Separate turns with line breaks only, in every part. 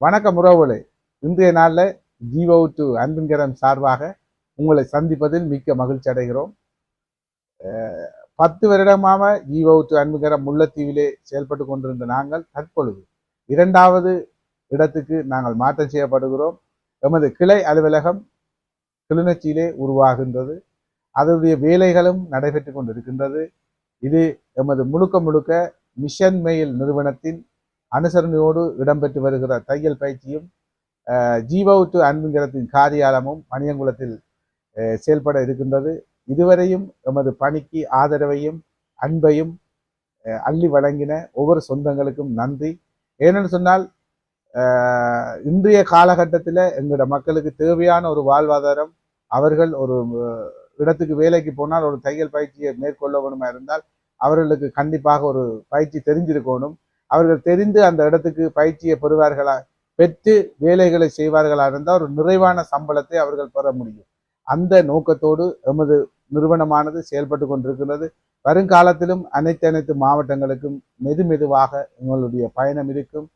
வணக்கம் உறவுகளே. இன்றைய நாளில் ஜீவோ டு அன்பின்கரம் சார்பாக உங்களை சந்திப்பதில் மிக்க மகிழ்ச்சி அடைகிறோம். 10 வருடமாக ஜீவோ டு அன்பின்கரம் முல்லைத்தீவிலே செயல்பட்டு கொண்டிருந்த நாங்கள் தற்பொழுது 2வது இடத்துக்கு நாங்கள் மாற்றம் செய்யப்படுகிறோம். எமது கிளை அலுவலகம் கிளிநொச்சியிலே உருவாகின்றது. அதனுடைய வேலைகளும் நடைபெற்று கொண்டிருக்கின்றது. இது எமது முழுக்க மிஷன் மெயில் நிறுவனத்தின் அனுசரணையோடு இடம்பெற்று வருகிற தையல் பயிற்சியும் ஜீவோ டு அன்பின்கரத்தின் காரியாலயமும் மணியங்குளத்தில் செயல்பட இருக்கின்றது. இதுவரையும் எமது பணிக்கு ஆதரவையும் அன்பையும் அள்ளி வழங்கின ஒவ்வொரு சொந்தங்களுக்கும் நன்றி. ஏனென்று சொன்னால் இன்றைய காலகட்டத்தில் எங்களோட மக்களுக்கு தேவையான ஒரு வாழ்வாதாரம், அவர்கள் ஒரு இடத்துக்கு வேலைக்கு போனால் ஒரு தையல் பயிற்சியை மேற்கொள்ள வேணுமா இருந்தால் அவர்களுக்கு கண்டிப்பாக ஒரு பயிற்சி தெரிஞ்சிருக்கணும். அவர்கள் தெரிந்து அந்த இடத்துக்கு பயிற்சியை பெற்று வேலைகளை செய்வார்களா இருந்தால் ஒரு நிறைவான சம்பளத்தை அவர்கள் பெற முடியும். அந்த நோக்கத்தோடு எமது நிறுவனமானது செயல்பட்டு கொண்டிருக்கிறது. வருங்காலத்திலும் அனைத்து மாவட்டங்களுக்கும் மெதுவாக எங்களுடைய பயணம் இருக்கும்.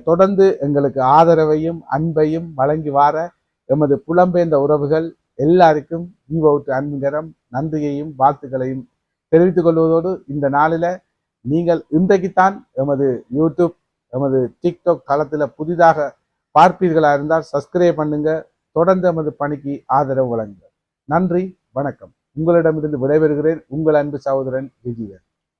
தொடர்ந்து எங்களுக்கு ஆதரவையும் அன்பையும் வழங்கி வார எமது புலம்பெயர்ந்த உறவுகள் எல்லாருக்கும் ஜீவோ டு அன்பின்கரம் நன்றியையும் வாழ்த்துக்களையும் தெரிவித்துக் கொள்வதோடு, இந்த நாளில் நீங்கள் இன்றைக்குத்தான் எமது யூடியூப் எமது டிக்டாக் தளத்தில் புதிதாக பார்ப்பீர்களா இருந்தால் சப்ஸ்கிரைப் பண்ணுங்க. தொடர்ந்து எமது பணிக்கு ஆதரவு வழங்குங்க. நன்றி, வணக்கம். உங்களிடமிருந்து விடைபெறுகிறேன். உங்கள் அன்பு சகோதரன் விஜயன்.